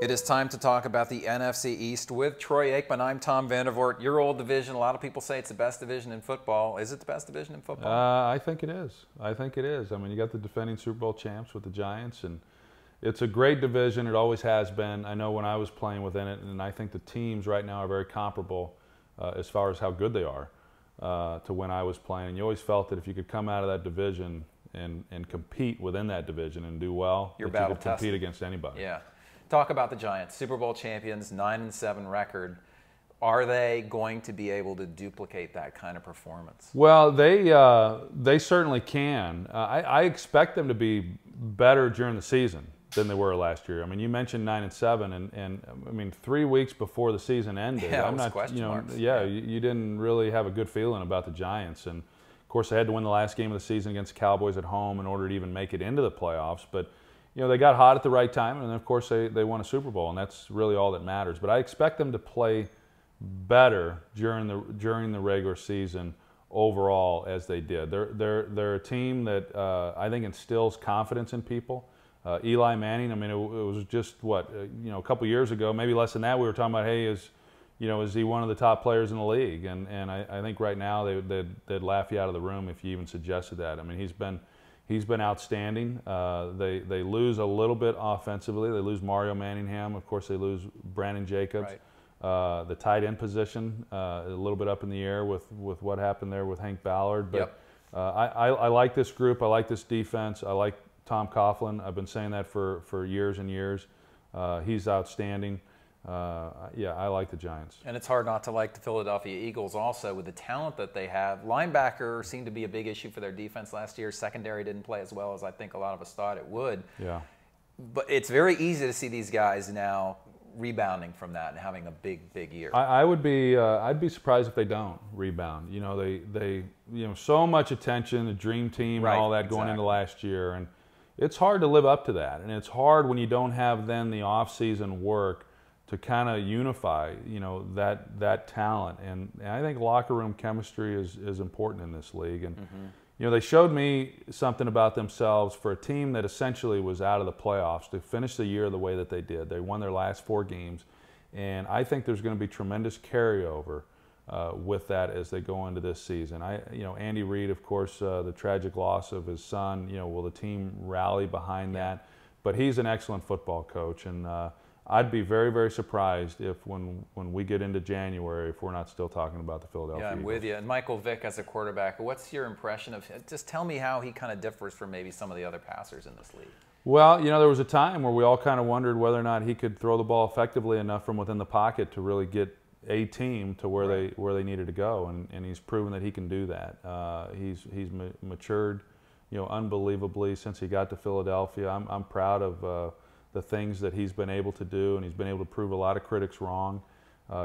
It is time to talk about the NFC East with Troy Aikman. I'm Tom Vandervoort. Your old division. A lot of people say it's the best division in football. Is it the best division in football? I think it is. I think it is. I mean, you got the defending Super Bowl champs with the Giants, and it's a great division. It always has been. I know when I was playing within it, and I think the teams right now are very comparable as far as how good they are to when I was playing. And you always felt that if you could come out of that division and compete within that division and do well, You're that you could battle-tested. compete against anybody. Yeah. Talk about the Giants, Super Bowl champions, 9-7 record. Are they going to be able to duplicate that kind of performance? Well, they certainly can. I expect them to be better during the season than they were last year. I mean, you mentioned 9-7, and I mean 3 weeks before the season ended. Yeah, I'm not, question marks. You didn't really have a good feeling about the Giants, and of course they had to win the last game of the season against the Cowboys at home in order to even make it into the playoffs. But they got hot at the right time, and then of course they won a Super Bowl, and that's really all that matters. But I expect them to play better during the regular season overall as they did. They're a team that I think instills confidence in people. Eli Manning, I mean, it was just a couple years ago, maybe less than that, we were talking about, hey, is he one of the top players in the league? And I think right now they'd laugh you out of the room if you even suggested that. I mean, he's been outstanding. They lose a little bit offensively. They lose Mario Manningham. Of course, they lose Brandon Jacobs. Right. The tight end position, a little bit up in the air with what happened there with Hank Ballard. But yep. I like this group. I like this defense. I like Tom Coughlin. I've been saying that for years and years. He's outstanding. Yeah, I like the Giants. And it's hard not to like the Philadelphia Eagles also with the talent that they have. Linebacker seemed to be a big issue for their defense last year. Secondary didn't play as well as I think a lot of us thought it would. Yeah. But it's very easy to see these guys now rebounding from that and having a big year. I'd be surprised if they don't rebound. They so much attention, the dream team, right, and all that going into last year, and it's hard to live up to that. And it's hard when you don't have then the off-season work to kind of unify, that talent. And I think locker room chemistry is important in this league. And they showed me something about themselves for a team that essentially was out of the playoffs to finish the year the way that they did. They won their last 4 games, and I think there's going to be tremendous carryover with that as they go into this season. Andy Reid, of course, the tragic loss of his son. Will the team rally behind that? But he's an excellent football coach, and I'd be very, very surprised if when we get into January, if we're not still talking about the Philadelphia Eagles. I'm with you. And Michael Vick as a quarterback, what's your impression of him? Just tell me how he kind of differs from maybe some of the other passers in this league. Well, there was a time where we all kind of wondered whether or not he could throw the ball effectively enough from within the pocket to really get a team to where they needed to go, and he's proven that he can do that. He's matured, unbelievably since he got to Philadelphia. I'm proud of the things that he's been able to do, and he's been able to prove a lot of critics wrong.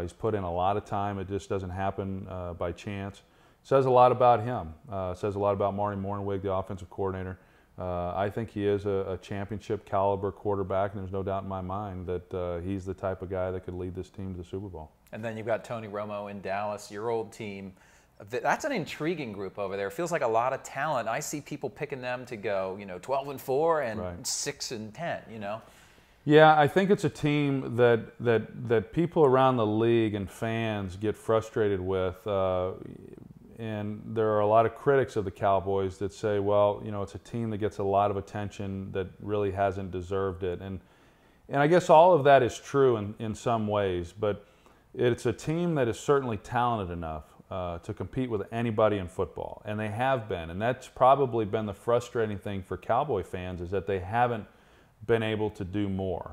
He's put in a lot of time. It just doesn't happen by chance. Says a lot about him. Says a lot about Marty Mornhinweg, the offensive coordinator. I think he is a championship caliber quarterback, and there's no doubt in my mind that he's the type of guy that could lead this team to the Super Bowl. And then you've got Tony Romo in Dallas, your old team. That's an intriguing group over there. It feels like a lot of talent. I see people picking them to go, 12-4 and 6-10. Yeah, I think it's a team that people around the league and fans get frustrated with. And there are a lot of critics of the Cowboys that say, well, it's a team that gets a lot of attention that really hasn't deserved it. And I guess all of that is true in some ways, but it's a team that is certainly talented enough to compete with anybody in football, and they have been. And that's probably been the frustrating thing for Cowboy fans, is that they haven't been able to do more.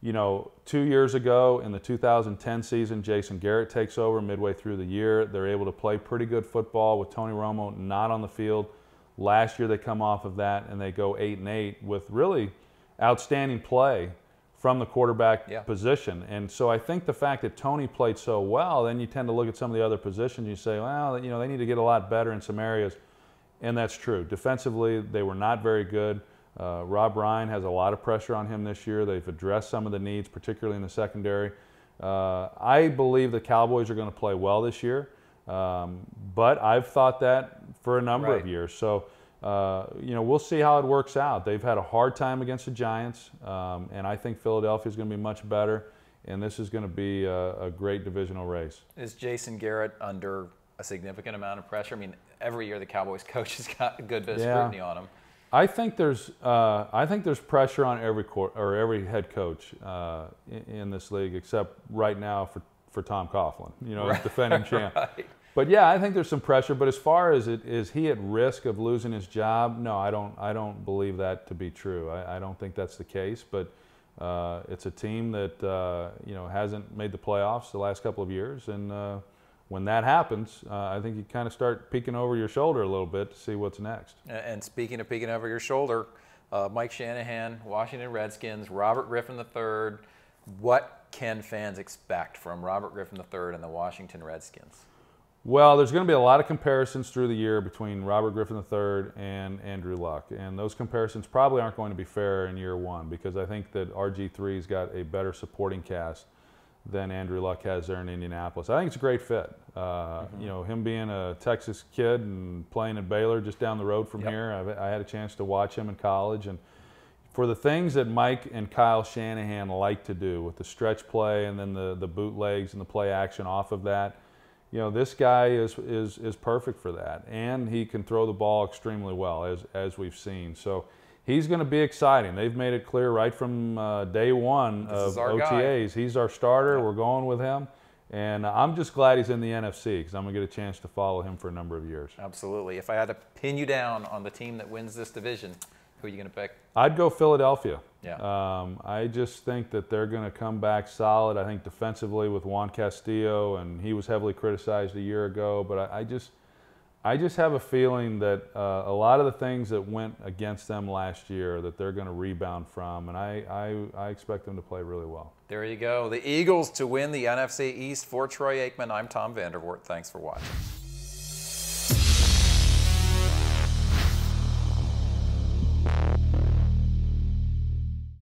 2 years ago in the 2010 season, Jason Garrett takes over midway through the year. They're able to play pretty good football with Tony Romo not on the field. Last year they come off of that and they go 8-8 with really outstanding play from the quarterback position. And so I think the fact that Tony played so well, then you tend to look at some of the other positions, you say, well, they need to get a lot better in some areas. And that's true. Defensively, they were not very good. Rob Ryan has a lot of pressure on him this year. They've addressed some of the needs, particularly in the secondary. I believe the Cowboys are going to play well this year, but I've thought that for a number of years. So we'll see how it works out. They've had a hard time against the Giants, and I think Philadelphia is going to be much better, and this is going to be a great divisional race. Is Jason Garrett under a significant amount of pressure? I mean, every year the Cowboys coach has got a good bit of scrutiny on him. I think there's pressure on every head coach in this league, except right now for Tom Coughlin, as defending champ. Right. But yeah, I think there's some pressure. But as far as is he at risk of losing his job? No, I don't believe that to be true. I don't think that's the case. But it's a team that hasn't made the playoffs the last couple of years, and when that happens, I think you kind of start peeking over your shoulder a little bit to see what's next. And speaking of peeking over your shoulder, Mike Shanahan, Washington Redskins, Robert Griffin III. What can fans expect from Robert Griffin III and the Washington Redskins? Well, there's going to be a lot of comparisons through the year between Robert Griffin III and Andrew Luck. And those comparisons probably aren't going to be fair in year one, because I think that RG3's got a better supporting cast than Andrew Luck has there in Indianapolis. I think it's a great fit. Him being a Texas kid and playing at Baylor just down the road from here, I had a chance to watch him in college. And for the things that Mike and Kyle Shanahan like to do with the stretch play and then the bootlegs and the play action off of that, this guy is perfect for that. And he can throw the ball extremely well, as we've seen. So he's going to be exciting. They've made it clear right from day one of OTAs. He's our starter. We're going with him. And I'm just glad he's in the NFC, because I'm going to get a chance to follow him for a number of years. Absolutely. If I had to pin you down on the team that wins this division, who are you going to pick? I'd go Philadelphia. Yeah. I just think that they're going to come back solid. I think defensively with Juan Castillo, and he was heavily criticized a year ago, but I just have a feeling that a lot of the things that went against them last year that they're going to rebound from, and I expect them to play really well. There you go. The Eagles to win the NFC East. For Troy Aikman, I'm Tom Vandervoort. Thanks for watching.